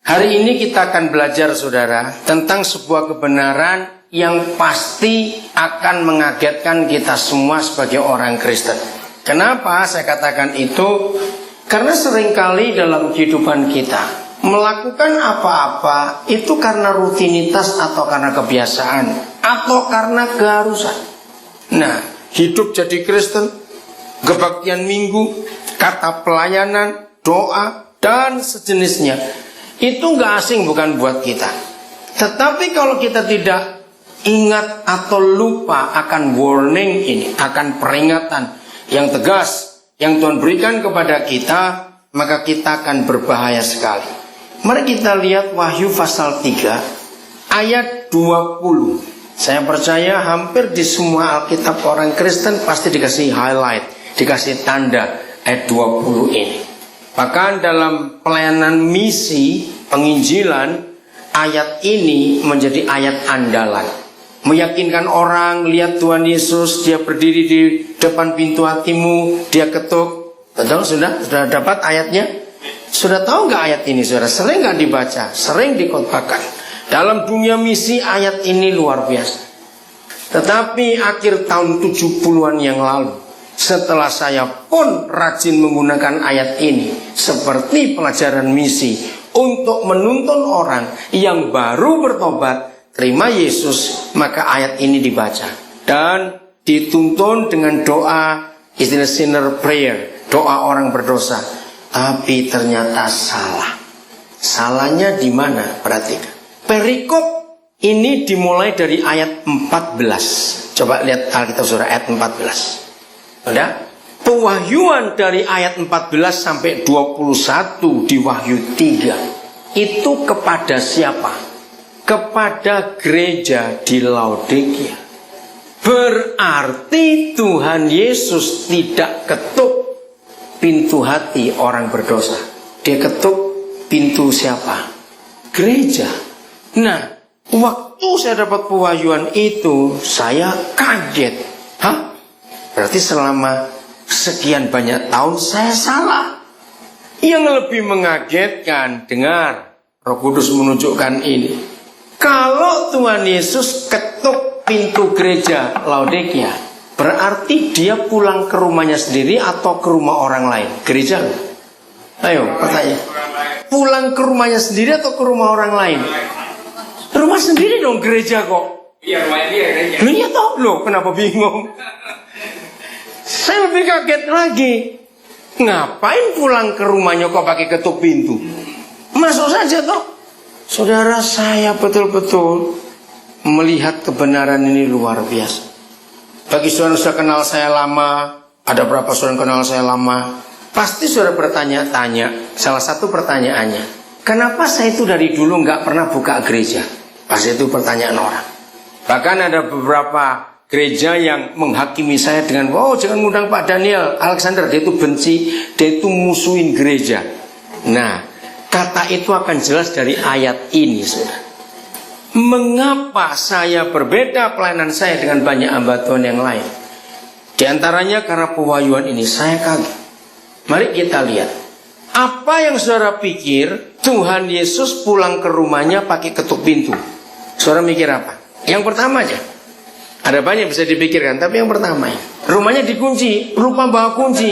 Hari ini kita akan belajar, saudara, tentang sebuah kebenaran yang pasti akan mengagetkan kita semua sebagai orang Kristen. Kenapa saya katakan itu? Karena seringkali dalam kehidupan kita melakukan apa-apa itu karena rutinitas atau karena kebiasaan atau karena keharusan. Nah, hidup jadi Kristen, kebaktian minggu, kata pelayanan, doa, dan sejenisnya itu gak asing bukan buat kita. Tetapi kalau kita tidak ingat atau lupa akan warning ini, akan peringatan yang tegas yang Tuhan berikan kepada kita, maka kita akan berbahaya sekali. Mari kita lihat Wahyu pasal 3 ayat 20. Saya percaya hampir di semua Alkitab orang Kristen pasti dikasih highlight, dikasih tanda ayat 20 ini. Bahkan dalam pelayanan misi penginjilan, ayat ini menjadi ayat andalan. Meyakinkan orang, lihat Tuhan Yesus, dia berdiri di depan pintu hatimu, dia ketuk. Betul, sudah dapat ayatnya? Sudah tahu nggak ayat ini, saudara? Sering nggak dibaca, sering dikotbahkan. Dalam dunia misi ayat ini luar biasa. Tetapi akhir tahun 70-an yang lalu, setelah saya pun rajin menggunakan ayat ini seperti pelajaran misi untuk menuntun orang yang baru bertobat terima Yesus, maka ayat ini dibaca dan dituntun dengan doa, istilah sinner prayer, doa orang berdosa. Tapi ternyata salah. Salahnya di mana? Perhatikan. Perikop ini dimulai dari ayat 14. Coba lihat Alkitab saudara, ayat 14. Udah? Pewahyuan dari ayat 14 sampai 21 di Wahyu 3 itu kepada siapa? Kepada gereja di Laodikia. Berarti Tuhan Yesus tidak ketuk pintu hati orang berdosa. Dia ketuk pintu siapa? Gereja. Nah, waktu saya dapat pewahyuan itu, saya kaget. Hah? Berarti selama sekian banyak tahun saya salah. Yang lebih mengagetkan, dengar, Roh Kudus menunjukkan ini. Kalau Tuhan Yesus ketuk pintu gereja Laodikia, berarti dia pulang ke rumahnya sendiri atau ke rumah orang lain? Gereja? Ayo, pertanyaan. Pulang ke rumahnya sendiri atau ke rumah orang lain? Rumah sendiri dong, gereja kok. Iya, rumahnya dia gereja. Iya toh, loh, kenapa bingung? Saya lebih kaget lagi. Ngapain pulang ke rumahnya kok pakai ketuk pintu? Masuk saja toh. Saudara, saya betul-betul melihat kebenaran ini luar biasa. Bagi saudara yang sudah kenal saya lama, ada berapa saudara yang kenal saya lama, pasti saudara bertanya-tanya. Salah satu pertanyaannya, kenapa saya itu dari dulu nggak pernah buka gereja? Pasti itu pertanyaan orang. Bahkan ada beberapa gereja yang menghakimi saya dengan, wow, jangan ngundang Pak Daniel Alexander, dia itu benci, dia itu musuhin gereja. Nah, kata itu akan jelas dari ayat ini, saudara. Mengapa saya berbeda pelayanan saya dengan banyak hamba Tuhan yang lain? Di antaranya karena pewahyuan ini saya kaget. Mari kita lihat. Apa yang saudara pikir Tuhan Yesus pulang ke rumahnya pakai ketuk pintu? Saudara mikir apa? Yang pertama aja. Ada banyak bisa dipikirkan, tapi yang pertama, rumahnya dikunci, lupa bawa kunci.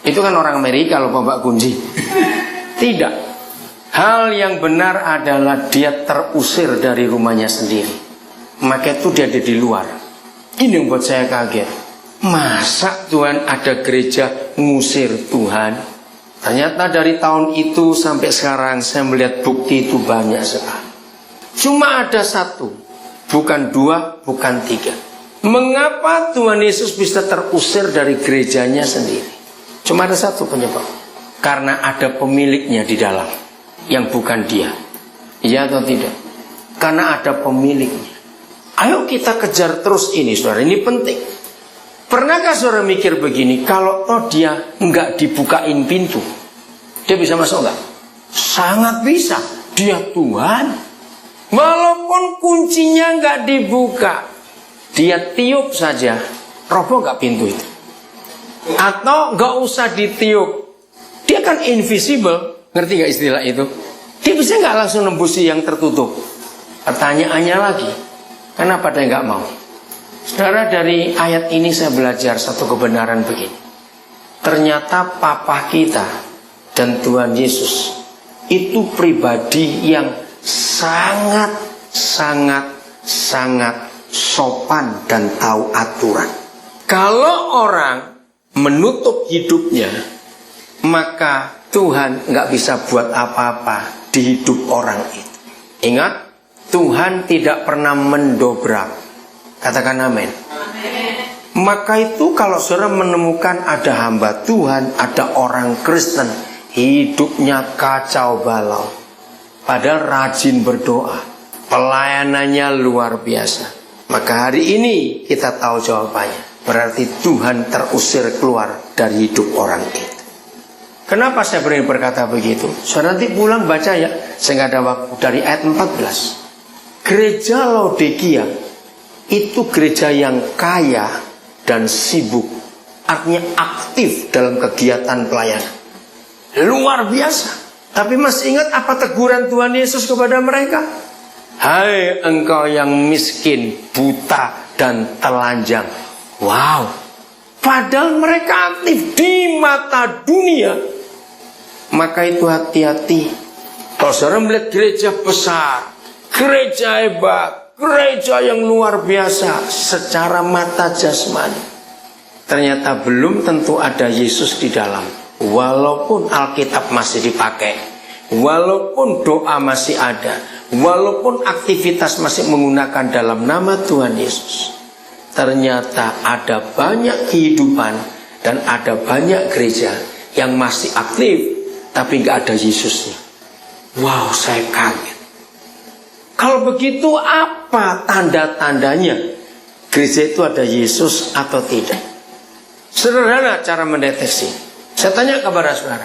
Itu kan orang Amerika lupa bawa kunci. Tidak. Hal yang benar adalah dia terusir dari rumahnya sendiri. Maka itu dia ada di luar. Ini yang buat saya kaget. Masa Tuhan ada gereja ngusir Tuhan? Ternyata dari tahun itu sampai sekarang saya melihat bukti itu banyak sekali. Cuma ada satu, bukan dua, bukan tiga. Mengapa Tuhan Yesus bisa terusir dari gerejanya sendiri? Cuma ada satu penyebab. Karena ada pemiliknya di dalam, yang bukan dia. Iya atau tidak? Karena ada pemiliknya. Ayo kita kejar terus ini, saudara. Ini penting. Pernahkah saudara mikir begini, kalau toh dia nggak dibukain pintu, dia bisa masuk nggak? Sangat bisa. Dia Tuhan. Walaupun kuncinya nggak dibuka, dia tiup saja, roboh nggak pintu itu? Atau nggak usah ditiup, dia kan invisible, ngerti nggak istilah itu? Dia bisa nggak langsung nembusi yang tertutup? Pertanyaannya lagi, kenapa dia nggak mau? Saudara, dari ayat ini saya belajar satu kebenaran begini. Ternyata Papa kita dan Tuhan Yesus itu pribadi yang sangat sopan dan tahu aturan. Kalau orang menutup hidupnya, maka Tuhan nggak bisa buat apa-apa di hidup orang itu. Ingat, Tuhan tidak pernah mendobrak. Katakan amin. Maka itu kalau saudara menemukan ada hamba Tuhan, ada orang Kristen, hidupnya kacau balau, padahal rajin berdoa, pelayanannya luar biasa, maka hari ini kita tahu jawabannya. Berarti Tuhan terusir keluar dari hidup orang itu. Kenapa saya berkata begitu? Saudara nanti pulang baca ya, saya nggak ada waktu, dari ayat 14. Gereja Laodikia itu gereja yang kaya dan sibuk, artinya aktif dalam kegiatan pelayanan, luar biasa. Tapi masih ingat apa teguran Tuhan Yesus kepada mereka? Hai engkau yang miskin, buta dan telanjang. Wow, padahal mereka aktif di mata dunia. Maka itu hati-hati. Kalau saudara melihat gereja besar, gereja hebat, gereja yang luar biasa secara mata jasmani, ternyata belum tentu ada Yesus di dalam. Walaupun Alkitab masih dipakai, walaupun doa masih ada, walaupun aktivitas masih menggunakan dalam nama Tuhan Yesus, ternyata ada banyak kehidupan dan ada banyak gereja yang masih aktif tapi gak ada Yesusnya. Wow, saya kaget. Kalau begitu apa tanda-tandanya gereja itu ada Yesus atau tidak? Sederhana cara mendeteksi. Saya tanya kepada saudara,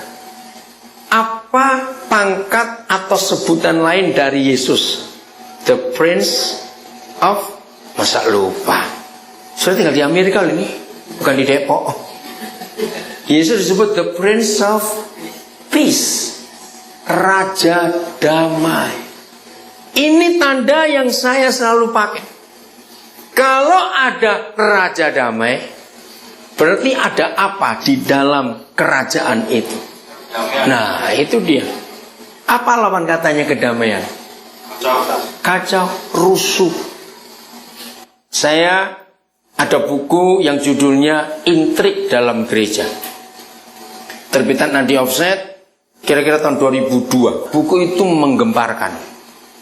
apa pangkat atau sebutan lain dari Yesus? The Prince of, masa lupa? Saudara tinggal di Amerika ini, bukan di Depok. Yesus disebut the Prince of Peace, Raja Damai. Ini tanda yang saya selalu pakai. Kalau ada Raja Damai, berarti ada apa di dalam kerajaan itu? Nah, itu dia. Apa lawan katanya kedamaian? Kacau, rusuh. Saya ada buku yang judulnya Intrik dalam Gereja, terbitan Andi Offset, kira-kira tahun 2002. Buku itu menggemparkan.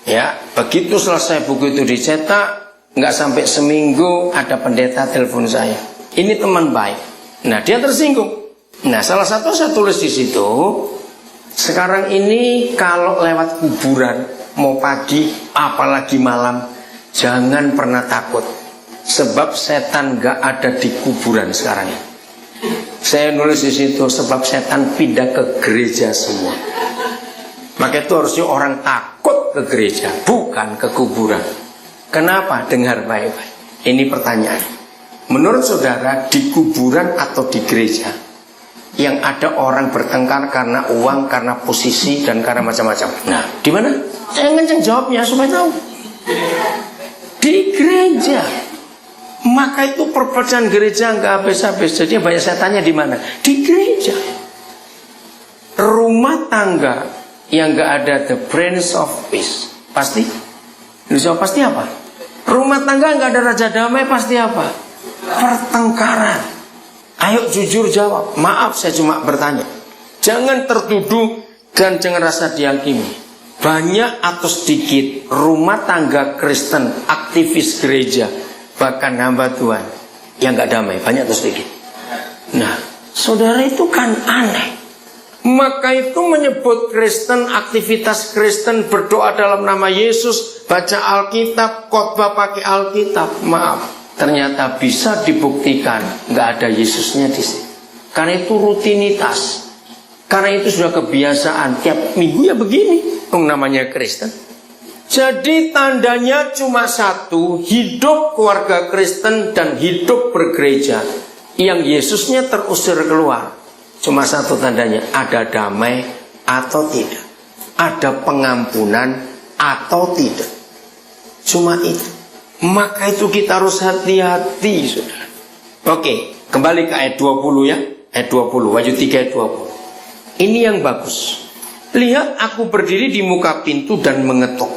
Ya, begitu selesai buku itu dicetak, nggak sampai seminggu ada pendeta telepon saya. Ini teman baik. Nah, dia tersinggung. Nah, salah satu saya tulis di situ, sekarang ini kalau lewat kuburan, mau pagi, apalagi malam, jangan pernah takut, sebab setan nggak ada di kuburan sekarang ini. Saya nulis di situ, sebab setan pindah ke gereja semua. Maka itu harusnya orang takut ke gereja, bukan ke kuburan. Kenapa? Dengar baik-baik. Ini pertanyaan. Menurut saudara, di kuburan atau di gereja yang ada orang bertengkar karena uang, karena posisi, dan karena macam-macam? Nah, di mana? Jangan jawabnya supaya tahu. Di gereja. Maka itu perpecahan gereja nggak habis-habis. Jadi banyak saya tanya di mana? Di gereja. Rumah tangga yang nggak ada the Prince of Peace, pasti? Jawab pasti apa? Rumah tangga nggak ada Raja Damai, pasti apa? Pertengkaran. Ayo jujur jawab. Maaf, saya cuma bertanya. Jangan tertuduh dan jangan rasa dihakimi. Banyak atau sedikit rumah tangga Kristen, aktivis gereja, bahkan hamba Tuhan yang nggak damai, banyak atau sedikit? Nah, saudara, itu kan aneh. Maka itu menyebut Kristen, aktivitas Kristen, berdoa dalam nama Yesus, baca Alkitab, khotbah pakai Alkitab. Maaf, ternyata bisa dibuktikan nggak ada Yesusnya di sini. Karena itu rutinitas. Karena itu sudah kebiasaan, tiap minggu ya begini. Namanya Kristen. Jadi tandanya cuma satu, hidup keluarga Kristen dan hidup bergereja yang Yesusnya terusir keluar. Cuma satu tandanya, ada damai atau tidak. ada pengampunan atau tidak. Cuma itu. Maka itu kita harus hati-hati, saudara. Oke, kembali ke ayat 20 ya. Ayat 20, Wahyu 3 ayat 20. Ini yang bagus. Lihat, aku berdiri di muka pintu dan mengetuk.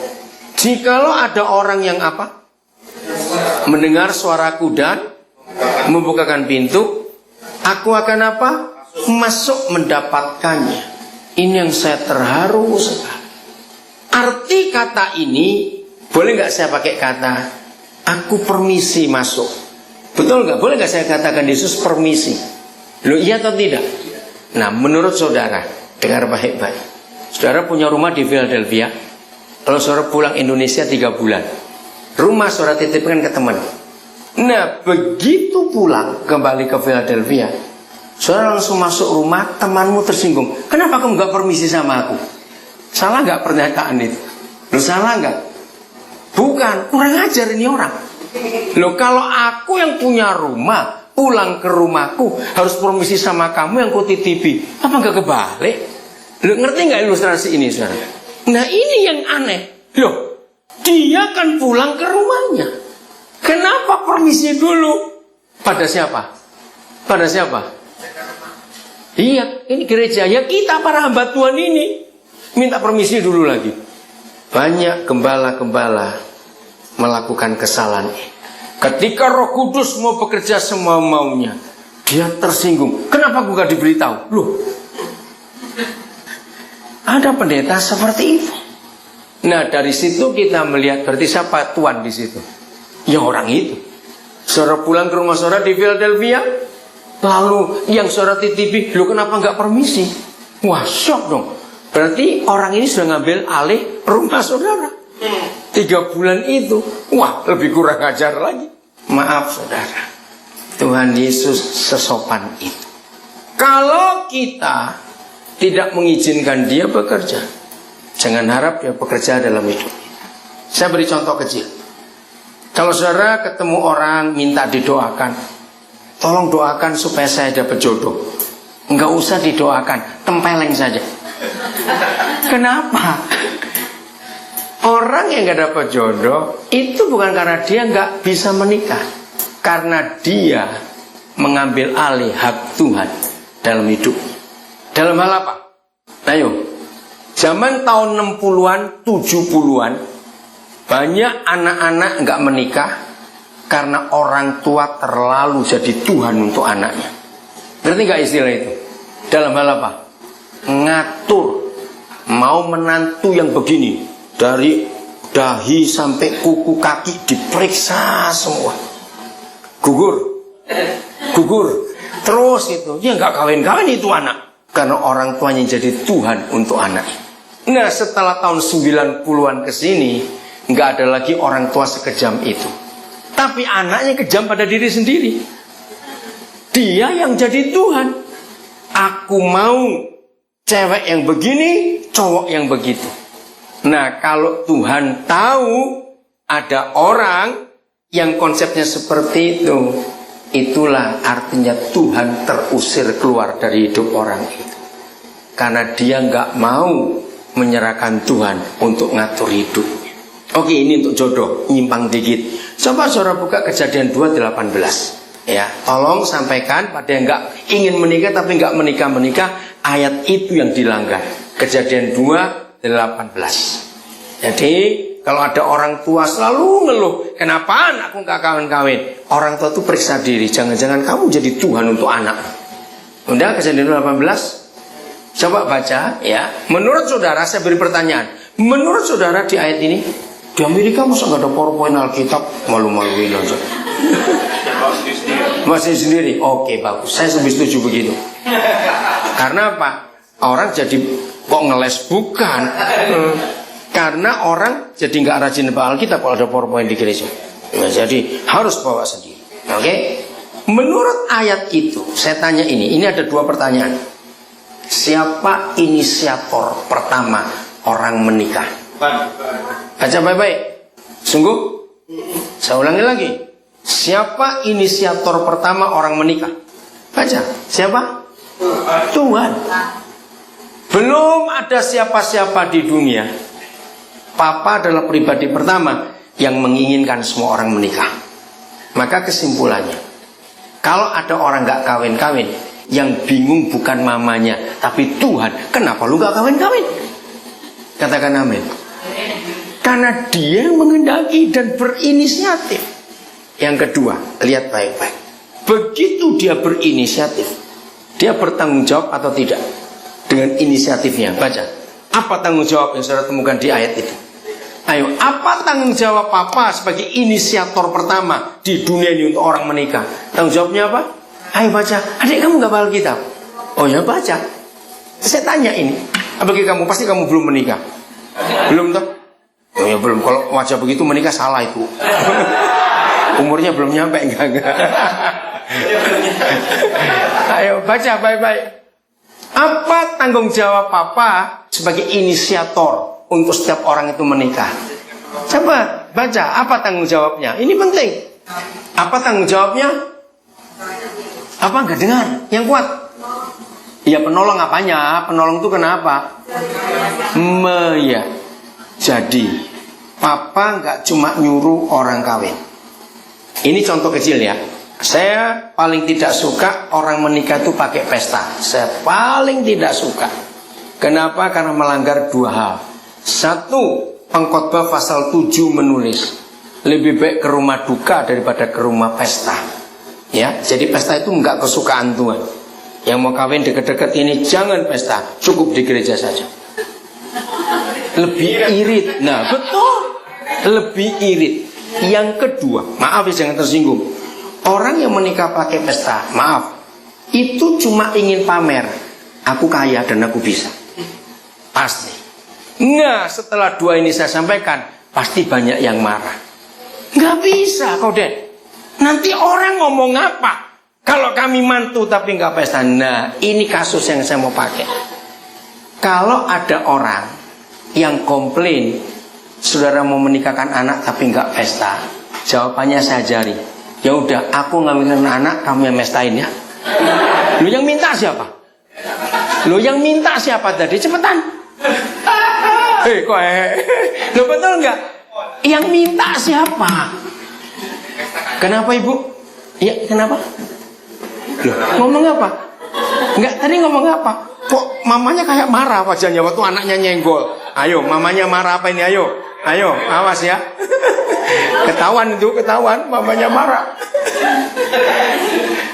Jikalau ada orang yang apa? Mendengar suaraku dan membukakan pintu, aku akan apa? Masuk mendapatkannya. Ini yang saya terharu sekali. Arti kata ini, boleh nggak saya pakai kata aku permisi masuk? Betul nggak? Boleh nggak saya katakan Yesus permisi? Loh, iya atau tidak? Nah, menurut saudara, dengar baik-baik. Saudara punya rumah di Philadelphia. Kalau saudara pulang Indonesia 3 bulan, rumah saudara titipkan ke teman. Nah, begitu pulang kembali ke Philadelphia, saudara langsung masuk rumah, temanmu tersinggung. Kenapa kamu nggak permisi sama aku? Salah nggak pernyataan itu? Loh, salah nggak? Bukan, kurang ajar ini orang. Loh, kalau aku yang punya rumah, pulang ke rumahku harus permisi sama kamu yang ku titipi, apa nggak kebalik? Loh, ngerti nggak ilustrasi ini, saudara? Nah, ini yang aneh. Loh, dia kan pulang ke rumahnya. Kenapa permisi dulu? Pada siapa? Pada siapa? Iya, ini gereja. Ya kita para hamba Tuhan ini minta permisi dulu lagi. Banyak gembala-gembala melakukan kesalahan ini. Ketika Roh Kudus mau bekerja semau-maunya, dia tersinggung. Kenapa gue gak diberitahu? Loh, ada pendeta seperti itu. Nah, dari situ kita melihat berarti siapa Tuhan di situ? Ya orang itu. Saudara pulang ke rumah saudara di Philadelphia, lalu yang saudara titipi, loh kenapa gak permisi? Wah, shock dong. Berarti orang ini sudah ngambil alih rumah saudara. 3 bulan itu, wah lebih kurang ajar lagi. Maaf saudara, Tuhan Yesus sesopan itu. Kalau kita tidak mengizinkan dia bekerja, jangan harap dia bekerja dalam hidup. Saya beri contoh kecil. Kalau saudara ketemu orang minta didoakan, tolong doakan supaya saya dapat jodoh. Enggak usah didoakan, tempeleng saja. Kenapa? Orang yang gak dapat jodoh itu bukan karena dia gak bisa menikah, karena dia mengambil alih hak Tuhan dalam hidup. Dalam hal apa? Ayo, zaman tahun 60-an, 70-an, banyak anak-anak gak menikah karena orang tua terlalu jadi Tuhan untuk anaknya. Ngerti gak istilah itu? Dalam hal apa? Ngatur, mau menantu yang begini, dari dahi sampai kuku kaki diperiksa semua. Gugur. Terus itu, ya nggak kawin-kawin itu anak. Karena orang tuanya jadi Tuhan untuk anak. Nah, setelah tahun 90-an ke sini, nggak ada lagi orang tua sekejam itu. Tapi anaknya kejam pada diri sendiri. Dia yang jadi Tuhan. Aku mau cewek yang begini, cowok yang begitu. Nah, kalau Tuhan tahu ada orang yang konsepnya seperti itu, itulah artinya Tuhan terusir keluar dari hidup orang itu. Karena dia nggak mau menyerahkan Tuhan untuk ngatur hidupnya. Oke, ini untuk jodoh, nyimpang dikit. Coba saudara buka Kejadian 2:18. Ya, tolong sampaikan pada yang nggak ingin menikah tapi nggak menikah, ayat itu yang dilanggar. Kejadian 2:18. Jadi kalau ada orang tua selalu ngeluh, kenapa anakku nggak kawin-kawin? Orang tua itu periksa diri, jangan-jangan kamu jadi Tuhan untuk anak. Udah, Kejadian 2:18. Coba baca ya. Menurut saudara, saya beri pertanyaan. Menurut saudara di ayat ini, di Amerika masa nggak ada PowerPoint Alkitab? Malu-maluin aja. Masih sendiri. Oke, bagus. Saya lebih setuju begitu. Karena apa? Orang jadi kok ngeles? Bukan. Karena orang jadi nggak rajin baca Alkitab kalau ada PowerPoint di gereja. Nah, jadi harus bawa sendiri. Oke? Menurut ayat itu, saya tanya ini ada 2 pertanyaan. Siapa inisiator pertama orang menikah? Baca baik-baik. Sungguh? Saya ulangi lagi. Siapa inisiator pertama orang menikah? Baca. Siapa? Tuhan. Belum ada siapa-siapa di dunia. Papa adalah pribadi pertama yang menginginkan semua orang menikah. Maka kesimpulannya, kalau ada orang gak kawin-kawin, yang bingung bukan mamanya, tapi Tuhan. Kenapa lu gak kawin-kawin? Katakan amin. Karena dia mengendaki dan berinisiatif. Yang kedua, lihat baik-baik. Begitu dia berinisiatif, dia bertanggung jawab atau tidak dengan inisiatifnya. Baca, apa tanggung jawab yang saudara temukan di ayat itu? Ayo, apa tanggung jawab Papa sebagai inisiator pertama di dunia ini untuk orang menikah? Tanggung jawabnya apa? Ayo baca. Adik kamu gak baca Alkitab? Oh ya baca. Saya tanya ini, bagi kamu, pasti kamu belum menikah. Belum toh? Oh ya belum. Kalau wajah begitu menikah salah itu. Umurnya belum nyampe, enggak. Ayo baca baik-baik. Apa tanggung jawab Papa sebagai inisiator untuk setiap orang itu menikah? Coba baca, apa tanggung jawabnya? Ini penting. Apa tanggung jawabnya? Apa enggak dengar? Yang kuat. Ya penolong apanya? Penolong itu kenapa? Ya. Jadi Papa enggak cuma nyuruh orang kawin. Ini contoh kecil ya. Saya paling tidak suka orang menikah itu pakai pesta. Saya paling tidak suka. Kenapa? Karena melanggar dua hal. Satu, Pengkhotbah pasal 7 menulis lebih baik ke rumah duka daripada ke rumah pesta. Ya, jadi pesta itu enggak kesukaan Tuhan. Yang mau kawin deket-deket ini jangan pesta, cukup di gereja saja. Lebih irit. Nah, betul. Lebih irit. Yang kedua, maaf ya jangan tersinggung. Orang yang menikah pakai pesta, maaf, itu cuma ingin pamer. Aku kaya dan aku bisa. Pasti. Nah, setelah dua ini saya sampaikan, pasti banyak yang marah. Nggak bisa, Koden. Nanti orang ngomong apa? Kalau kami mantu tapi nggak pesta. Nah, ini kasus yang saya mau pakai. Kalau ada orang yang komplain, saudara mau menikahkan anak tapi nggak pesta, jawabannya saya ajari. Ya udah, aku ngawinin anak, kamu yang mestain ya. Lu yang minta siapa? Lu yang minta siapa tadi? Cepetan. Lu betul nggak? Yang minta siapa? Kenapa ibu? Ya kenapa? Loh, ngomong apa? Enggak, tadi ngomong apa? Kok mamanya kayak marah wajahnya waktu anaknya nyenggol? Ayo, mamanya marah apa ini? Ayo, awas ya. Ketahuan itu, ketahuan mamanya marah.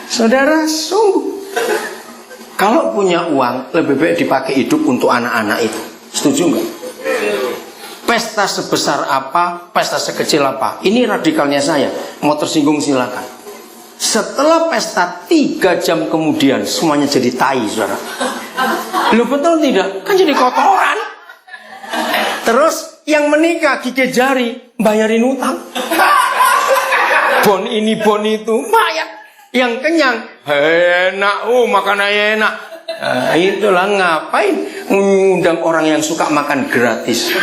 Saudara, sungguh kalau punya uang lebih baik dipakai hidup untuk anak-anak itu. Setuju nggak? Pesta sebesar apa, pesta sekecil apa, ini radikalnya saya. Mau tersinggung silakan. Setelah pesta 3 jam kemudian semuanya jadi tai, saudara. Lo betul tidak? Kan jadi kotoran. Terus yang menikah gigit jari, bayarin utang. Bon ini bon itu, bayar. Yang kenyang, enak, makanannya enak. Nah, itulah ngapain ngundang orang yang suka makan gratis.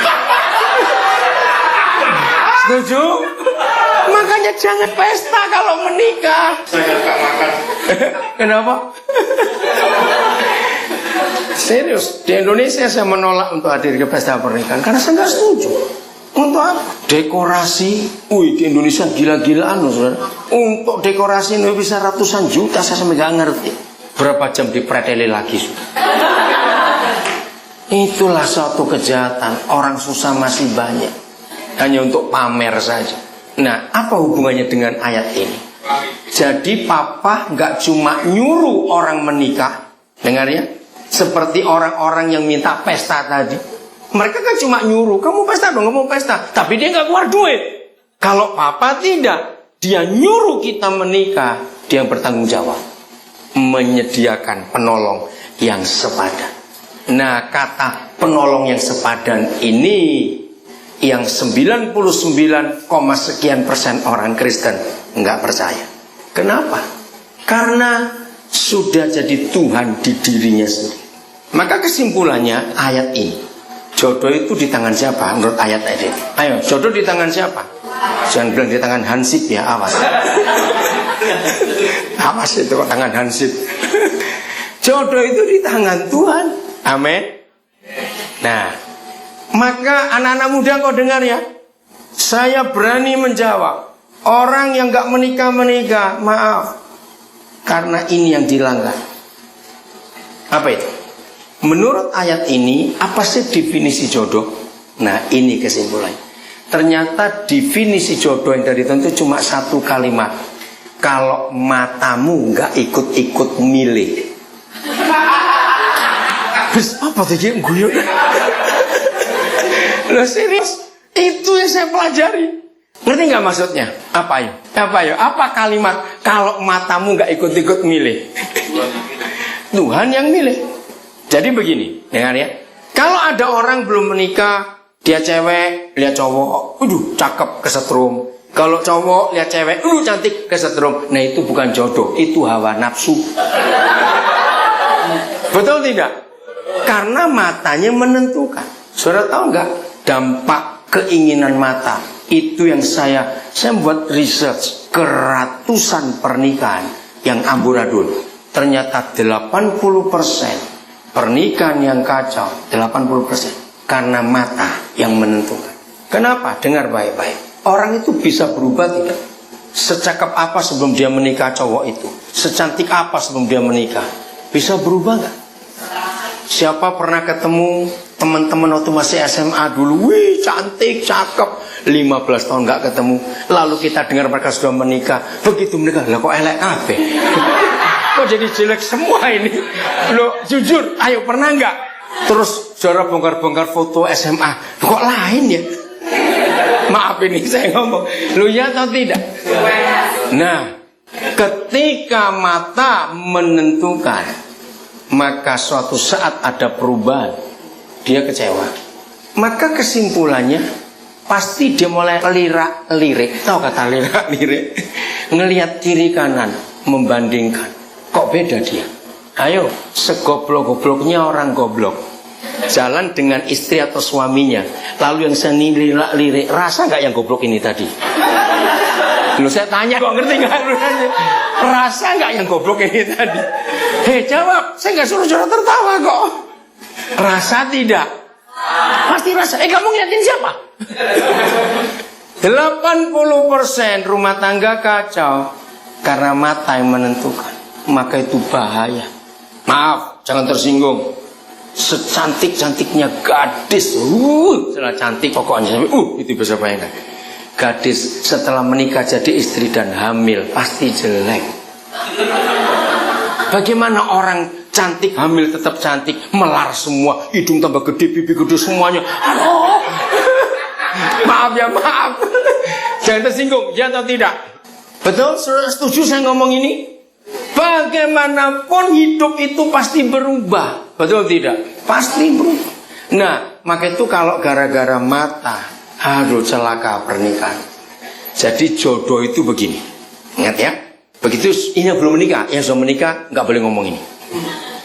Setuju? Makanya jangan pesta kalau menikah. Saya nggak makan. Kenapa? Serius, di Indonesia saya menolak untuk hadir ke pesta pernikahan karena saya nggak setuju. Untuk apa? Dekorasi, di Indonesia gila-gilaan loh, saudara. Untuk dekorasi ini bisa ratusan juta, saya sampai nggak ngerti. Berapa jam dipreteli lagi? Itulah suatu kejahatan. Orang susah masih banyak, hanya untuk pamer saja. Nah, apa hubungannya dengan ayat ini? Jadi Papa nggak cuma nyuruh orang menikah, dengar ya, seperti orang-orang yang minta pesta tadi. Mereka kan cuma nyuruh, kamu pesta dong, kamu pesta. Tapi dia nggak keluar duit. Kalau Papa tidak, dia nyuruh kita menikah, dia yang bertanggung jawab, menyediakan penolong yang sepadan. Nah, kata penolong yang sepadan ini yang 99, sekian persen orang Kristen nggak percaya. Kenapa? Karena sudah jadi Tuhan di dirinya sendiri. Maka kesimpulannya ayat ini, jodoh itu di tangan siapa menurut ayat ini? Ayo, jodoh di tangan siapa? Jangan bilang di tangan Hansip ya, awas. Awas itu kok tangan Hansip. Jodoh itu di tangan Tuhan. Amin. Nah, maka anak-anak muda kau dengar ya, saya berani menjawab, orang yang gak menikah, maaf, karena ini yang dilanggar. Apa itu? Menurut ayat ini, apa sih definisi jodoh? Nah, ini kesimpulannya. Ternyata definisi jodoh yang dari tentu cuma satu kalimat. Kalau matamu gak ikut-ikut milih. Bis, apa tuh yang guyon? Loh serius, itu yang saya pelajari. Ngerti nggak maksudnya? Apa ya? Apa kalimat kalau matamu nggak ikut-ikut milih? Tuhan yang milih. Jadi begini, dengar ya. Kalau ada orang belum menikah, dia cewek, lihat cowok, cakep, kesetrum. Kalau cowok lihat cewek, cantik, kesetrum. Nah itu bukan jodoh, itu hawa nafsu. Betul tidak? Karena matanya menentukan. Saudara tahu nggak dampak keinginan mata? Itu yang saya buat research ke ratusan pernikahan yang amburadul. Ternyata 80% pernikahan yang kacau, 80% karena mata yang menentukan. Kenapa? Dengar baik-baik. Orang itu bisa berubah tidak? Secakap apa sebelum dia menikah cowok itu? Secantik apa sebelum dia menikah? Bisa berubah nggak? Siapa pernah ketemu teman-teman waktu masih SMA dulu, wih cantik, cakep, 15 tahun nggak ketemu, lalu kita dengar mereka sudah menikah, begitu menikah, lah kok elek kabeh? Kok jadi jelek semua ini? Loh jujur, ayo pernah nggak? Terus saudara bongkar-bongkar foto SMA, kok lain ya? Maaf ini saya ngomong, lu ya atau tidak? Nah, ketika mata menentukan, maka suatu saat ada perubahan, dia kecewa. Maka kesimpulannya pasti dia mulai lirik. Tahu kata lirik? Ngelihat kiri kanan, membandingkan. Kok beda dia? Ayo, segoblok-gobloknya orang goblok, jalan dengan istri atau suaminya, lalu yang seni lirik, rasa nggak yang goblok ini tadi? Loh saya tanya, kok ngerti nggak? Rasa nggak yang goblok ini tadi? Hei jawab, saya nggak suruh tertawa kok. Rasa tidak? Pasti rasa. Kamu ngeliatin siapa? 80% rumah tangga kacau karena mata yang menentukan. Maka itu bahaya. Maaf, jangan tersinggung. Secantik-cantiknya gadis, setelah cantik pokoknya itu bisa bayangkan. Gadis setelah menikah jadi istri dan hamil pasti jelek. Bagaimana orang cantik hamil tetap cantik, melar semua, hidung tambah gede, pipi gede semuanya. Aduh. Maaf ya, maaf. Jangan tersinggung, ya atau tidak? Betul, setuju saya ngomong ini? Bagaimanapun hidup itu pasti berubah. Betul tidak? Pasti berubah. Nah, maka itu kalau gara-gara mata, aduh celaka pernikahan. Jadi jodoh itu begini. Ingat ya. Begitu ini yang belum menikah, yang sudah menikah nggak boleh ngomong ini.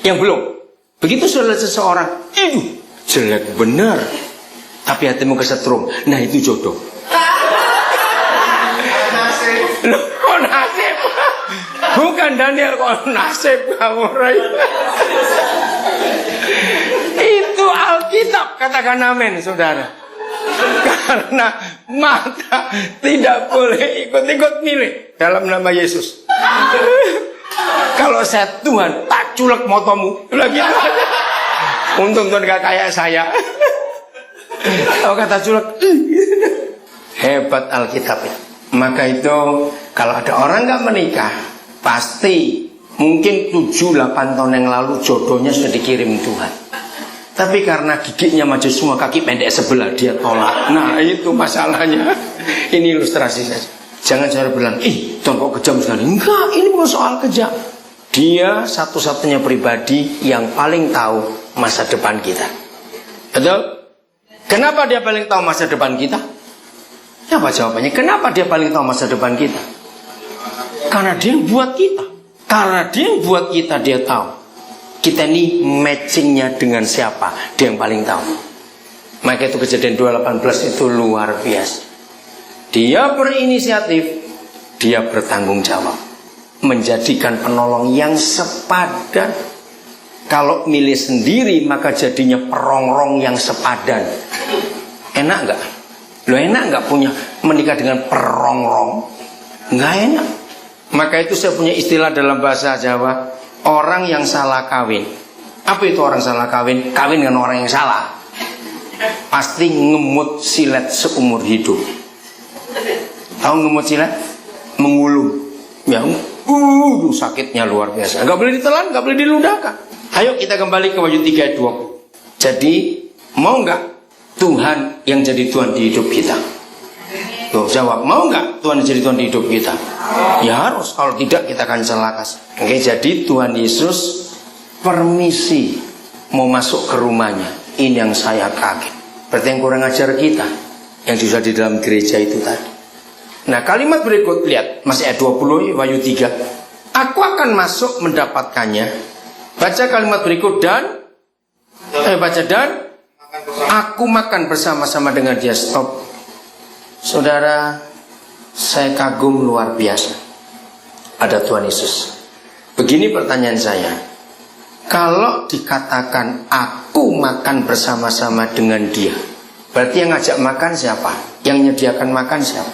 Yang belum. Begitu sudah seseorang, jelek benar, tapi hatimu kesetrum. Nah itu jodoh. Loh, kok nasib? Bukan Daniel, kok nasib kamu Ray? Itu Alkitab, katakan amin saudara. Karena mata tidak boleh ikut-ikut milih dalam nama Yesus. Kalau saya Tuhan, tak culek motomu. Udah gitu aja. Untung Tuhan gak kayak saya. Kalau kata culek, hebat Alkitab ya. Maka itu kalau ada orang gak menikah, pasti mungkin 7-8 tahun yang lalu jodohnya sudah dikirim Tuhan. Tapi karena giginya maju semua, kaki pendek sebelah, dia tolak. Nah itu masalahnya. Ini ilustrasi saja. Jangan cara bilang, Tuhan kok kejam sekali. Enggak, ini bukan soal kejam. Dia satu-satunya pribadi yang paling tahu masa depan kita. Betul? Kenapa dia paling tahu masa depan kita? Apa jawabannya? Kenapa dia paling tahu masa depan kita? Karena dia yang buat kita. Karena dia yang buat kita, dia tahu kita ini matchingnya dengan siapa, dia yang paling tahu. Maka itu Kejadian 2:18 itu luar biasa. Dia berinisiatif, dia bertanggung jawab, menjadikan penolong yang sepadan. Kalau milih sendiri maka jadinya perongrong yang sepadan. Enak nggak? Lo enak nggak punya menikah dengan perongrong? Nggak enak. Maka itu saya punya istilah dalam bahasa Jawa, orang yang salah kawin. Apa itu orang salah kawin? Kawin dengan orang yang salah, pasti ngemut silet seumur hidup. Tahu ngemut silet? Mengulung. Ya, sakitnya luar biasa. Nggak boleh ditelan, nggak boleh diludahkan. Ayo kita kembali ke Wahyu 3 ayat 20. Jadi mau nggak Tuhan yang jadi Tuhan di hidup kita? Tuh, jawab, mau nggak Tuhan yang jadi Tuhan di hidup kita? Ya harus, kalau tidak kita akan celaka. Oke, jadi Tuhan Yesus permisi mau masuk ke rumahnya. Ini yang saya kaget. Berarti yang kurang ajar kita yang sudah di dalam gereja itu tadi. Nah, kalimat berikut, lihat, masih ayat 20 Wahyu 3. Aku akan masuk mendapatkannya. Baca kalimat berikut, dan aku makan bersama-sama dengan dia. Stop. Saudara, saya kagum luar biasa. Ada Tuhan Yesus. Begini pertanyaan saya. Kalau dikatakan aku makan bersama-sama dengan dia, berarti yang ngajak makan siapa? Yang menyediakan makan siapa?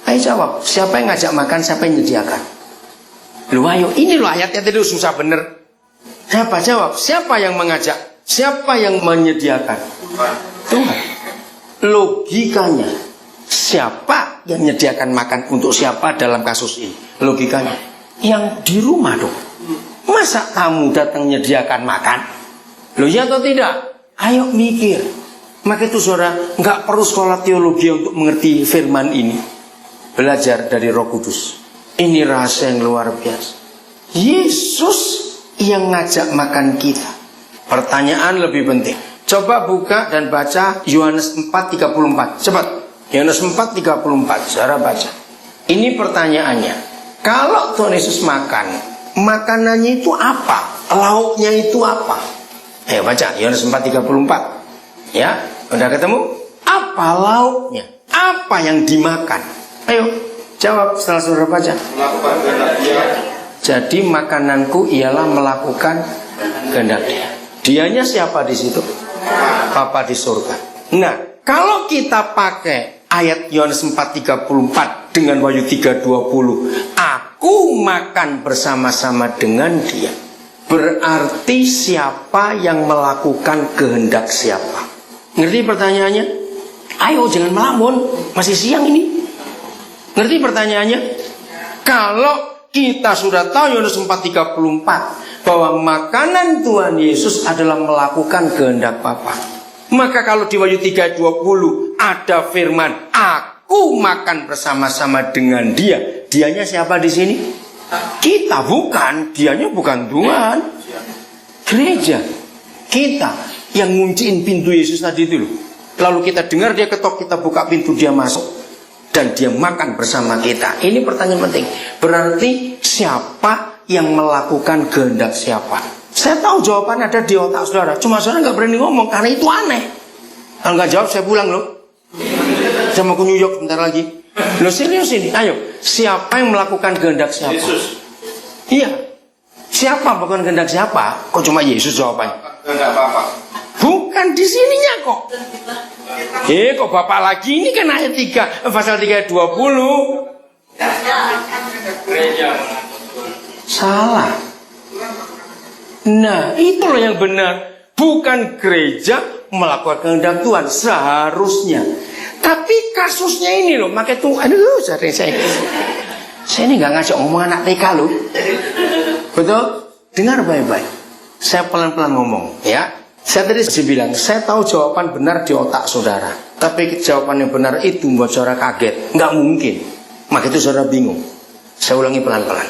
Ayo jawab, siapa yang ngajak makan, siapa yang menyediakan? Lu ayo, ini loh ayatnya tadi susah bener. Siapa? Jawab, siapa yang mengajak? Siapa yang menyediakan? Tuhan. Logikanya, siapa yang menyediakan makan untuk siapa dalam kasus ini? Logikanya, yang di rumah dong. Masa tamu datang menyediakan makan? Loh ya atau tidak? Ayo mikir. Maka itu saudara, nggak perlu sekolah teologi untuk mengerti firman ini. Belajar dari Roh Kudus. Ini rahasia yang luar biasa. Yesus yang ngajak makan kita. Pertanyaan lebih penting. Coba buka dan baca Yohanes 4:34. Cepat. Yohanes 4:34. Saudara baca. Ini pertanyaannya. Kalau Tuhan Yesus makan, makanannya itu apa? Lauknya itu apa? Ayo baca Yohanes 4:34. Ya, udah ketemu? Apa lauknya? Apa yang dimakan? Ayo jawab setelah saudara baca. Jadi makananku ialah melakukan kehendak Dia. Dianya siapa di situ? Bapa di surga. Nah, kalau kita pakai ayat Yohanes 4:34 dengan Wahyu 3:20, aku makan bersama-sama dengan Dia. Berarti siapa yang melakukan kehendak siapa? Ngerti pertanyaannya? Ayo jangan melamun, masih siang ini. Ngerti pertanyaannya? Kalau kita sudah tahu Yohanes 4:34 bahwa makanan Tuhan Yesus adalah melakukan kehendak Bapa. Maka kalau di Wahyu 3:20 ada firman, aku makan bersama-sama dengan Dia. Dianya siapa di sini? Kita, bukan. Dianya bukan Tuhan. Gereja. Kita yang ngunciin pintu Yesus tadi itu loh. Lalu kita dengar dia ketok, kita buka pintu, dia masuk. Dan dia makan bersama kita. Ini pertanyaan penting. Berarti siapa yang melakukan kehendak siapa? Saya tahu jawaban ada di otak saudara. Cuma saudara nggak berani ngomong karena itu aneh. Kalau nggak jawab saya pulang loh. Saya mau ke New York bentar lagi. Loh serius ini. Ayo, siapa yang melakukan kehendak siapa? Yesus. Iya. Siapa melakukan kehendak siapa? Kok cuma Yesus jawabannya? Kehendak Bapa. Bukan di sininya kok. Kok Bapak lagi? Ini kan ayat 3, pasal 3 ayat 20. Salah. Nah, itu loh yang benar. Bukan gereja melakukan kehendak Tuhan seharusnya. Tapi kasusnya ini loh, makanya tuh, aduh, saya ini nggak ngajak ngomong anak TK loh. Betul? Dengar baik-baik. Saya pelan-pelan ngomong, ya. Saya tadi bilang, saya tahu jawaban benar di otak saudara. Tapi jawaban yang benar itu membuat saudara kaget. Nggak mungkin. Maka itu saudara bingung. Saya ulangi pelan-pelan.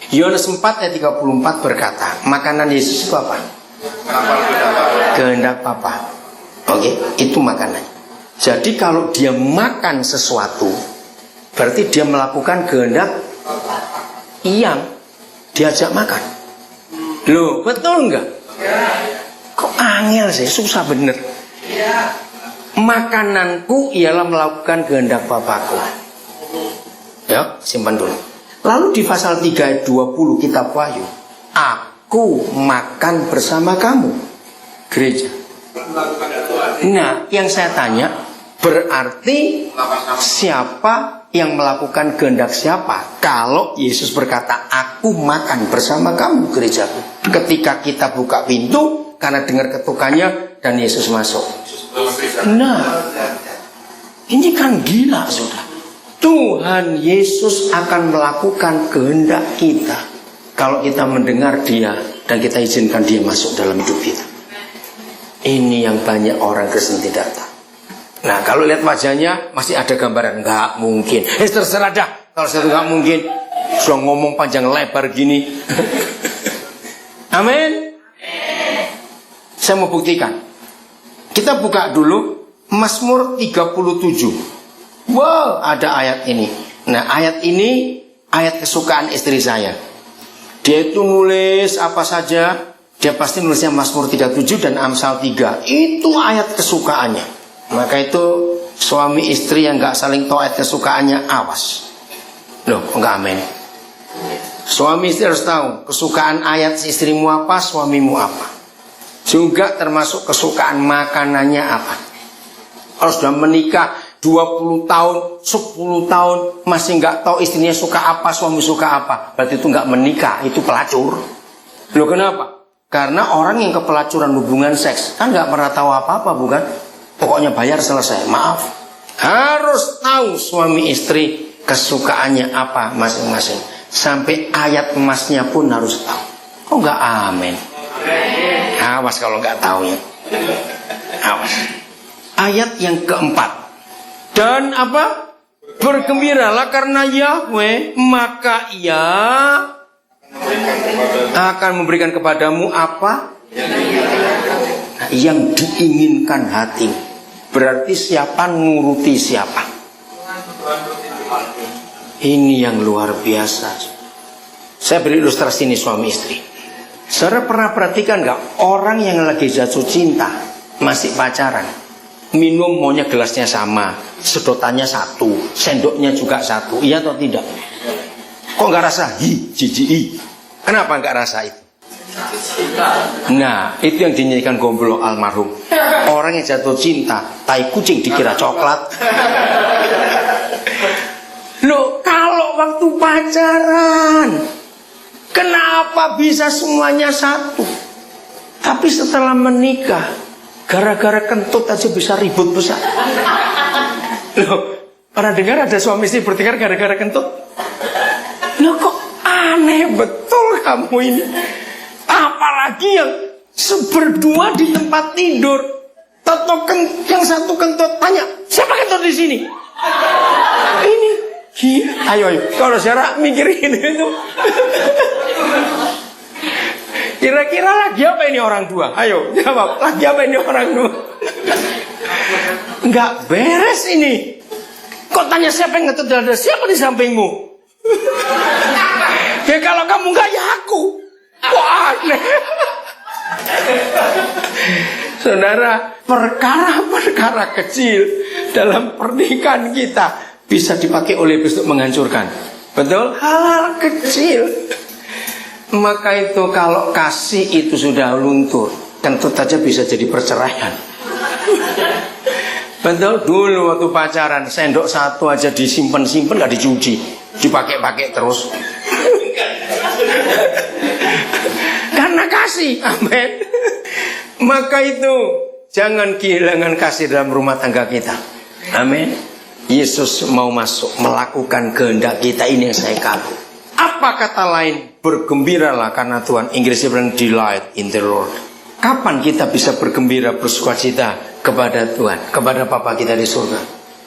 Yohanes 4 ayat 34 berkata, makanan Yesus itu apa? Kehendak Bapa. Oke, itu makanan. Jadi kalau dia makan sesuatu, berarti dia melakukan kehendak yang diajak makan. Loh, betul nggak? Kok angel sih, susah bener. Makananku ialah melakukan kehendak Bapakku. Ya, simpan dulu. Lalu di pasal 3 ayat 20 kitab Wahyu, aku makan bersama kamu, gereja. Nah, yang saya tanya, berarti siapa yang melakukan kehendak siapa? Kalau Yesus berkata, aku makan bersama kamu, gerejaku. Ketika kita buka pintu, karena dengar ketukannya, dan Yesus masuk. Nah, ini kan gila, saudara. Tuhan Yesus akan melakukan kehendak kita kalau kita mendengar Dia dan kita izinkan Dia masuk dalam hidup kita. Ini yang banyak orang Kristen tidak tahu. Nah, kalau lihat wajahnya masih ada gambaran, nggak mungkin. Terserah dah. Kalau saya nggak mungkin, sudah ngomong panjang lebar gini. Amin. Saya mau buktikan. Kita buka dulu Mazmur 37. Wow, ada ayat ini. Nah, ayat ini ayat kesukaan istri saya. Dia itu nulis apa saja, dia pasti nulisnya Mazmur 37 dan Amsal 3. Itu ayat kesukaannya. Maka itu suami istri yang gak saling tahu ayat kesukaannya, awas. Loh, enggak, amin. Suami istri harus tahu kesukaan ayat istrimu apa, suamimu apa. Juga termasuk kesukaan makanannya apa. Kalau sudah menikah 20 tahun, 10 tahun masih nggak tahu istrinya suka apa, suami suka apa, berarti itu nggak menikah, itu pelacur. Loh, kenapa? Karena orang yang kepelacuran hubungan seks kan nggak pernah tahu apa-apa, bukan? Pokoknya bayar selesai, maaf. Harus tahu suami istri kesukaannya apa masing-masing. Sampai ayat emasnya pun harus tahu. Kok nggak amin? Awas kalau nggak tahu ya. Awas. Ayat yang keempat. Dan apa? Bergembiralah karena Yahweh, maka Ia akan memberikan kepadamu apa? Yang diinginkan hati. Berarti siapa nuruti siapa? Ini yang luar biasa. Saya beri ilustrasi ini suami istri. Saudara pernah perhatikan gak? Orang yang lagi jatuh cinta, masih pacaran, minum maunya gelasnya sama, sedotannya satu, sendoknya juga satu, iya atau tidak? Kok nggak rasa? Jijik. Kenapa nggak rasa itu? Nah, itu yang dinyanyikan Gomblo almarhum. Orang yang jatuh cinta, tai kucing dikira coklat. Loh, kalau waktu pacaran, kenapa bisa semuanya satu? Tapi setelah menikah, gara-gara kentut aja bisa ribut besar. Loh, pernah dengar ada suami istri bertengkar gara-gara kentut? Loh, kok aneh betul kamu ini. Apalagi yang berdua di tempat tidur. Toto yang satu kentut, tanya, siapa kentut di sini? Ini. Ayo. Kalau Sarah mikirin itu. Kira-kira lagi apa ini orang tua? Ayo, jawab. Lagi apa ini orang tua? Enggak beres ini. Kok tanya siapa yang ngetut dada? Siapa di sampingmu? Ya kalau kamu enggak, ya aku. Kok aneh? Saudara, perkara-perkara kecil dalam pernikahan kita bisa dipakai oleh iblis untuk menghancurkan. Betul? Hal kecil. Maka itu kalau kasih itu sudah luntur, tentu saja bisa jadi perceraian. Betul, dulu waktu pacaran sendok satu aja disimpan gak dicuci, dipakai terus. Karena kasih, amin. Maka itu jangan kehilangan kasih dalam rumah tangga kita, amin. Yesus mau masuk melakukan kehendak kita, ini yang saya kagum. Apa kata lain? Bergembiralah karena Tuhan. Inggrisnya bilang delight in the Lord. Kapan kita bisa bergembira, bersukacita kepada Tuhan, kepada Bapa kita di surga?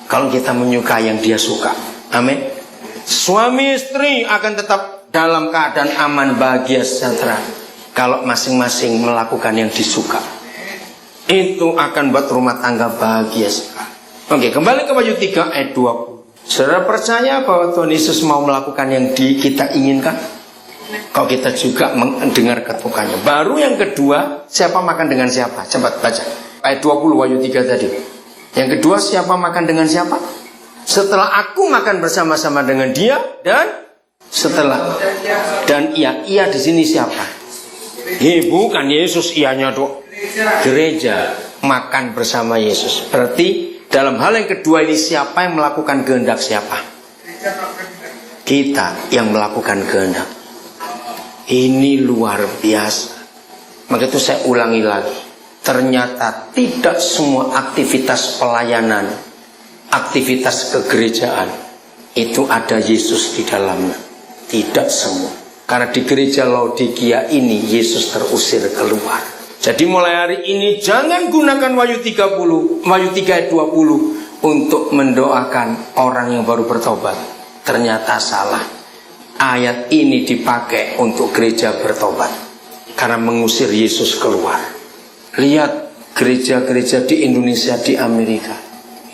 Kalau kita menyukai yang Dia suka. Amin. Suami istri akan tetap dalam keadaan aman, bahagia, sejahtera kalau masing-masing melakukan yang disuka. Itu akan buat rumah tangga bahagia sekali. Oke, kembali ke Wahyu 3 ayat 20. Saudara percaya bahwa Tuhan Yesus mau melakukan yang kita inginkan? Kalau kita juga mendengar ketukannya. Baru yang kedua, siapa makan dengan siapa? Coba baca ayat 20 Wahyu 3 tadi. Yang kedua, siapa makan dengan siapa? Setelah aku makan bersama-sama dengan Dia, dan setelah, dan ia di sini siapa? Bukan Yesus ianya dok. Gereja makan bersama Yesus. Berarti dalam hal yang kedua ini siapa yang melakukan kehendak siapa? Kita yang melakukan kehendak. Ini luar biasa. Maka itu saya ulangi lagi. Ternyata tidak semua aktivitas pelayanan, aktivitas kegerejaan itu ada Yesus di dalamnya. Tidak semua. Karena di gereja Laodikia ini Yesus terusir keluar. Jadi mulai hari ini jangan gunakan Wahyu 3 ayat 20 untuk mendoakan orang yang baru bertobat. Ternyata salah. Ayat ini dipakai untuk gereja bertobat karena mengusir Yesus keluar. Lihat gereja-gereja di Indonesia, di Amerika,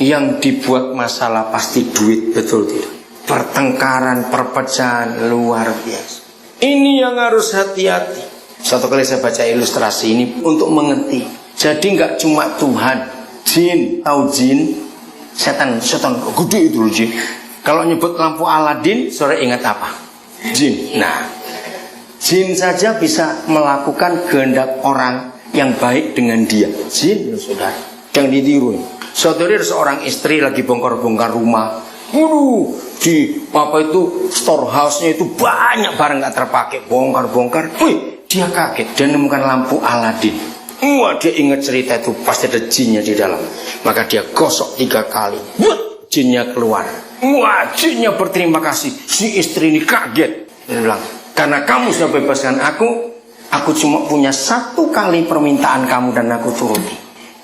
yang dibuat masalah pasti duit, betul tidak? Pertengkaran, perpecahan luar biasa. Ini yang harus hati-hati. Satu kali saya baca ilustrasi ini untuk mengerti. Jadi nggak cuma Tuhan, jin, tahu jin, setan gede itu loh jin. Kalau nyebut lampu Aladin, saudara ingat apa? Jin. Nah, jin saja bisa melakukan kehendak orang yang baik dengan dia. Jin, saudara, yang ditiru. Saudara, seorang istri lagi bongkar-bongkar rumah. Di apa itu storehouse-nya itu banyak barang nggak terpakai, bongkar-bongkar. Dia kaget dan menemukan lampu Aladin. Wah, dia ingat cerita itu pasti ada jinnya di dalam. Maka dia gosok 3 kali. Jinnya keluar. Wah, jinnya berterima kasih. Si istri ini kaget. Dia bilang, karena kamu sudah bebaskan aku cuma punya 1 kali permintaan kamu dan aku turuti.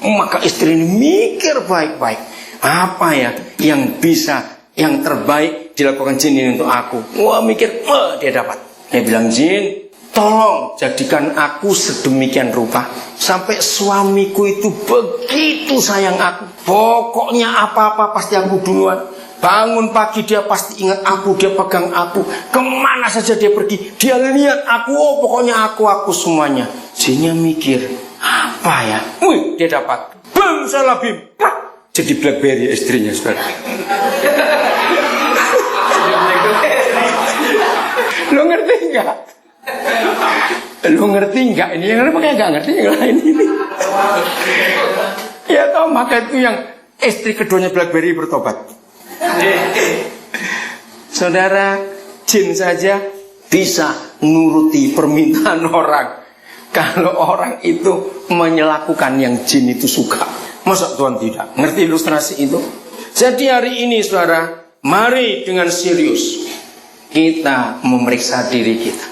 Maka istri ini mikir baik-baik. Apa ya yang bisa, yang terbaik dilakukan jin ini untuk aku? Wah, mikir, dia dapat. Dia bilang, jin, tolong jadikan aku sedemikian rupa sampai suamiku itu begitu sayang aku. Pokoknya apa-apa pasti aku duluan. Bangun pagi dia pasti ingat aku, dia pegang aku. Kemana saja dia pergi, dia lihat aku. Oh, pokoknya aku semuanya. Jinnya mikir, apa ya? Dia dapat. Bang, salah bim. Jadi BlackBerry istrinya, saudara. Lo ngerti enggak? Lo ngerti enggak? Ini yang makanya enggak ngerti yang lain ini. Ya toh, maka itu yang istri keduanya BlackBerry bertobat. Saudara, jin saja bisa nuruti permintaan orang. Kalau orang itu melakukan yang jin itu suka, masa Tuhan tidak? Ngerti ilustrasi itu? Jadi hari ini saudara, mari dengan serius kita memeriksa diri kita.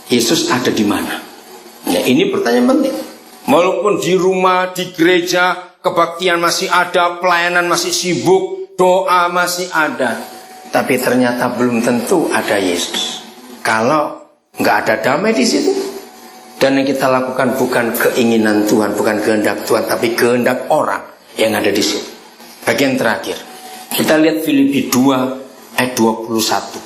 Yesus ada di mana? Ya, ini pertanyaan penting. Walaupun di rumah, di gereja, kebaktian masih ada, pelayanan masih sibuk, doa masih ada, tapi ternyata belum tentu ada Yesus. Kalau nggak ada damai di situ, dan yang kita lakukan bukan keinginan Tuhan, bukan kehendak Tuhan, tapi kehendak orang yang ada di situ. Bagian terakhir, kita lihat Filipi 2 ayat 21.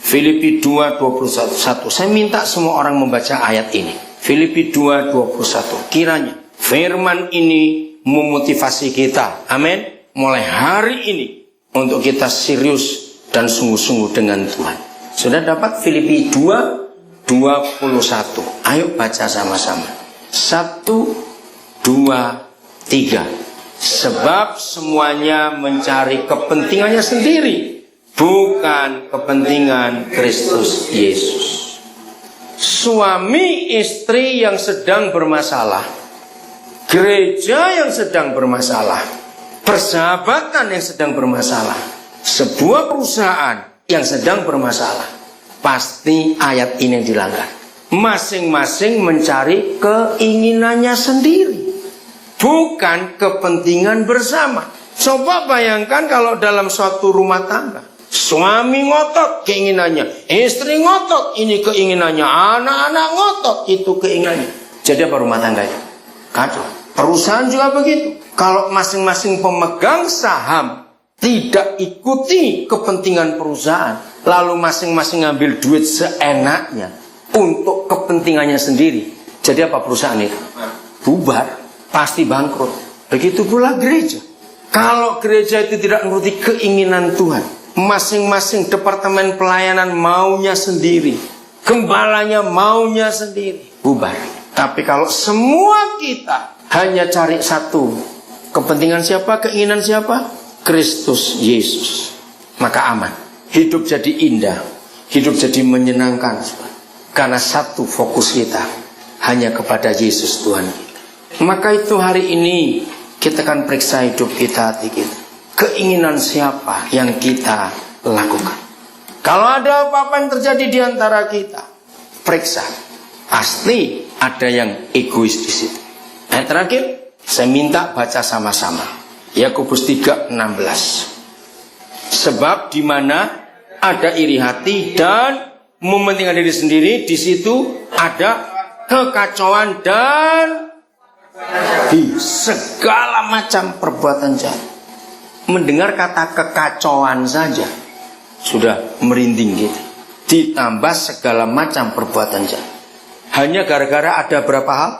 Filipi 2:21. Saya minta semua orang membaca ayat ini. Filipi 2:21. Kiranya firman ini memotivasi kita. Amin. Mulai hari ini untuk kita serius dan sungguh-sungguh dengan Tuhan. Sudah dapat Filipi 2:21. Ayo baca sama-sama. 1, 2, 3. Sebab semuanya mencari kepentingannya sendiri, bukan kepentingan Kristus Yesus. Suami istri yang sedang bermasalah, gereja yang sedang bermasalah, persahabatan yang sedang bermasalah, sebuah perusahaan yang sedang bermasalah, pasti ayat ini dilanggar. Masing-masing mencari keinginannya sendiri, bukan kepentingan bersama. Coba bayangkan kalau dalam suatu rumah tangga, suami ngotot keinginannya, istri ngotot ini keinginannya, anak-anak ngotot itu keinginannya. Jadi apa rumah tangganya? Kacau. Perusahaan juga begitu. Kalau masing-masing pemegang saham tidak ikuti kepentingan perusahaan, lalu masing-masing ngambil duit seenaknya untuk kepentingannya sendiri, jadi apa perusahaan itu? Bubar, pasti bangkrut. Begitu pula gereja. Kalau gereja itu tidak menuruti keinginan Tuhan, masing-masing departemen pelayanan maunya sendiri, gembalanya maunya sendiri, bubar. Tapi kalau semua kita hanya cari satu, kepentingan siapa, keinginan siapa? Kristus Yesus, maka aman. Hidup jadi indah, hidup jadi menyenangkan. Karena satu fokus kita hanya kepada Yesus Tuhan. Maka itu hari ini kita akan periksa hidup kita, hati kita. Keinginan siapa yang kita lakukan. Kalau ada apa-apa yang terjadi di antara kita, periksa. Pasti ada yang egois di situ. Ayat terakhir, saya minta baca sama-sama. Yakobus 3:16. Sebab di mana ada iri hati dan mementingkan diri sendiri, di situ ada kekacauan dan segala macam perbuatan jahat. Mendengar kata kekacauan saja sudah merinding gitu. Ditambah segala macam perbuatan jahat. Hanya gara-gara ada berapa hal?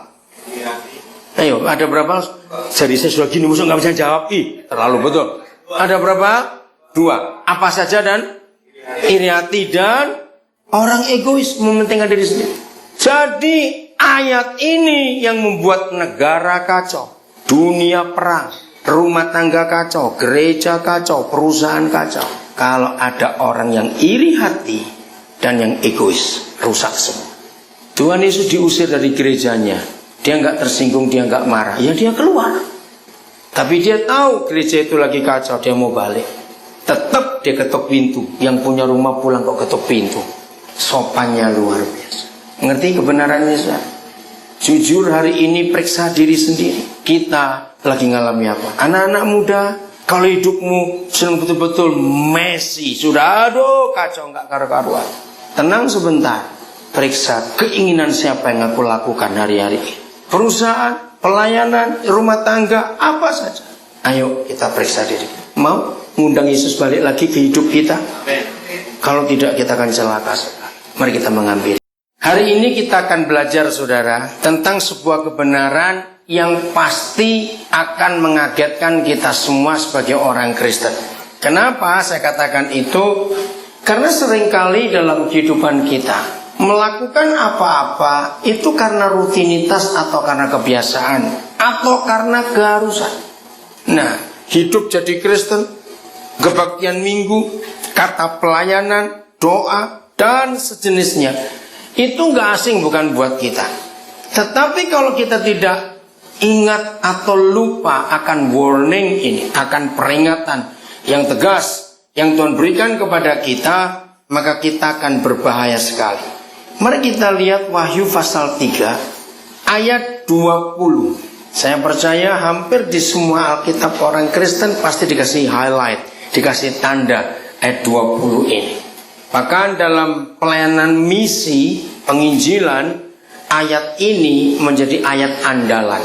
Ayo, ada berapa hal? Jadi saya sudah gini, musuh nggak bisa jawab. Terlalu betul. Ada berapa? 2. Apa saja dan iri hati dan orang egois, mementingkan diri sendiri. Jadi ayat ini yang membuat negara kacau, dunia perang, rumah tangga kacau, gereja kacau, perusahaan kacau. Kalau ada orang yang iri hati dan yang egois, rusak semua. Tuhan Yesus diusir dari gerejanya. Dia nggak tersinggung, dia nggak marah. Ya dia keluar. Tapi dia tahu gereja itu lagi kacau, dia mau balik. Tetap dia ketuk pintu. Yang punya rumah pulang kok ketuk pintu. Sopannya luar biasa. Ngerti kebenaran Yesus? Jujur hari ini periksa diri sendiri. Kita lagi ngalami apa? Anak-anak muda, kalau hidupmu sedang betul-betul messy, sudah aduh kacau nggak karu-karuan. Tenang sebentar. Periksa keinginan siapa yang aku lakukan hari-hari ini. Perusahaan, pelayanan, rumah tangga, apa saja. Ayo kita periksa diri. Mau ngundang Yesus balik lagi ke hidup kita? Kalau tidak kita akan celaka. Mari kita mengambil. Hari ini kita akan belajar saudara tentang sebuah kebenaran yang pasti akan mengagetkan kita semua sebagai orang Kristen. Kenapa saya katakan itu? Karena seringkali dalam kehidupan kita melakukan apa-apa itu karena rutinitas atau karena kebiasaan atau karena keharusan. Nah, hidup jadi Kristen, kebaktian minggu, kata pelayanan, doa, dan sejenisnya itu gak asing bukan buat kita. Tetapi kalau kita tidak ingat atau lupa akan warning ini, akan peringatan yang tegas yang Tuhan berikan kepada kita, maka kita akan berbahaya sekali. Mari kita lihat Wahyu pasal 3 ayat 20. Saya percaya hampir di semua Alkitab orang Kristen pasti dikasih highlight, dikasih tanda ayat 20 ini. Bahkan dalam pelayanan misi penginjilan, ayat ini menjadi ayat andalan.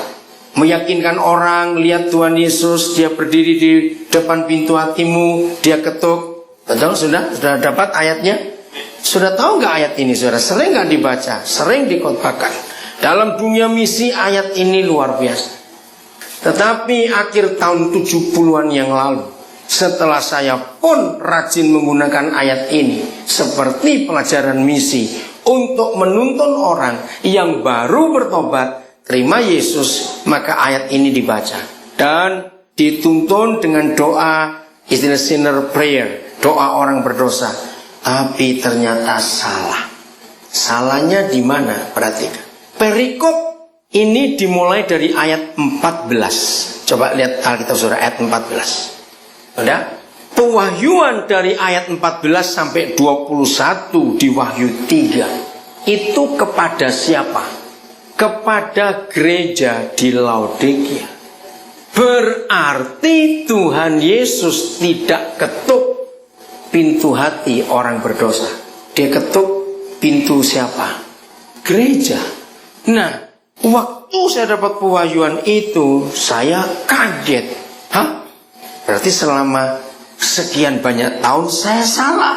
Meyakinkan orang, lihat Tuhan Yesus, dia berdiri di depan pintu hatimu, dia ketuk. Betul, sudah dapat ayatnya? Sudah tahu nggak ayat ini saudara? Sering nggak dibaca, sering dikotbahkan. Dalam dunia misi ayat ini luar biasa. Tetapi akhir tahun 70-an yang lalu, setelah saya pun rajin menggunakan ayat ini seperti pelajaran misi untuk menuntun orang yang baru bertobat, terima Yesus, maka ayat ini dibaca dan dituntun dengan doa, istilah sinner prayer, doa orang berdosa. Tapi ternyata salah. Salahnya di mana? Perhatikan. Perikop ini dimulai dari ayat 14. Coba lihat Alkitab saudara ayat 14. Udah? Pewahyuan dari ayat 14 sampai 21 di Wahyu 3 itu kepada siapa? Kepada gereja di Laodikia. Berarti Tuhan Yesus tidak ketuk pintu hati orang berdosa. Dia ketuk pintu siapa? Gereja. Nah, waktu saya dapat pewahyuan itu, saya kaget. Hah? Berarti selama sekian banyak tahun saya salah.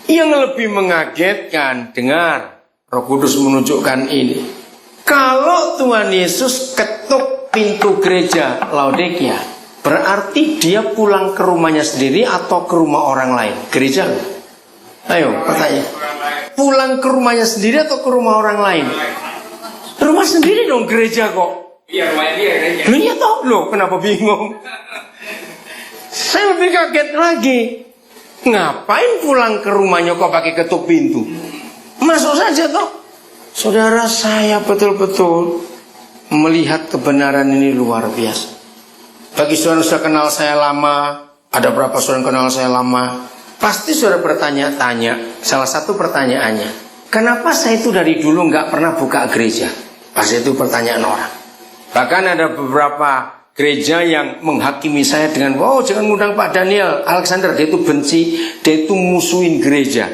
Yang lebih mengagetkan, dengar, Roh Kudus menunjukkan ini. Kalau Tuhan Yesus ketuk pintu gereja Laodikia, berarti dia pulang ke rumahnya sendiri atau ke rumah orang lain? Gereja? Ayo, pertanyaan. Pulang ke rumahnya sendiri atau ke rumah orang lain? Rumah sendiri dong gereja kok. Iya, rumahnya dia gereja. Lu ya toh, lo kenapa bingung? Saya lebih kaget lagi. Ngapain pulang ke rumahnya kok pakai ketuk pintu? Masuk saja toh. Saudara, saya betul-betul melihat kebenaran ini luar biasa. Bagi saudara sudah kenal saya lama, ada berapa saudara yang kenal saya lama, pasti saudara bertanya-tanya. Salah satu pertanyaannya, kenapa saya itu dari dulu nggak pernah buka gereja? Pasti itu pertanyaan orang. Bahkan ada beberapa gereja yang menghakimi saya dengan, oh jangan ngundang Pak Daniel Alexander, dia itu benci, dia itu musuhin gereja.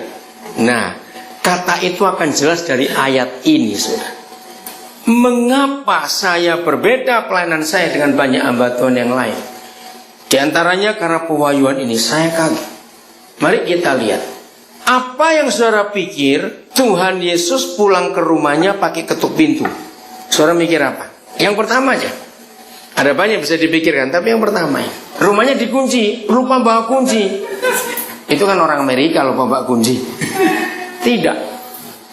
Nah, kata itu akan jelas dari ayat ini, saudara. Mengapa saya berbeda pelayanan saya dengan banyak hamba Tuhan yang lain? Di antaranya karena pewahyuan ini saya kaget. Mari kita lihat. Apa yang saudara pikir Tuhan Yesus pulang ke rumahnya pakai ketuk pintu? Saudara mikir apa? Yang pertama aja. Ada banyak bisa dipikirkan, tapi yang pertama ya. Rumahnya dikunci, lupa bawa kunci. Itu kan orang Amerika lupa bawa kunci. Tidak.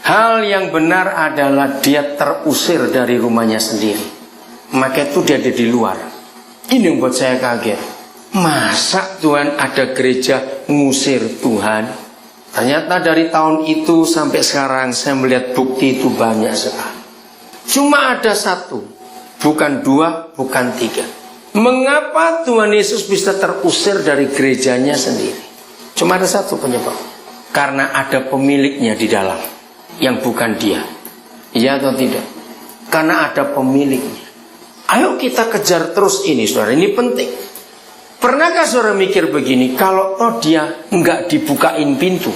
Hal yang benar adalah dia terusir dari rumahnya sendiri. Maka itu dia ada di luar. Ini yang buat saya kaget. Masa Tuhan ada gereja ngusir Tuhan? Ternyata dari tahun itu sampai sekarang saya melihat bukti itu banyak sekali. Cuma ada satu, bukan dua, bukan tiga. Mengapa Tuhan Yesus bisa terusir dari gerejanya sendiri? Cuma ada satu penyebab. Karena ada pemiliknya di dalam, yang bukan dia. Iya atau tidak? Karena ada pemiliknya. Ayo kita kejar terus ini, saudara. Ini penting. Pernahkah saudara mikir begini, kalau toh dia nggak dibukain pintu,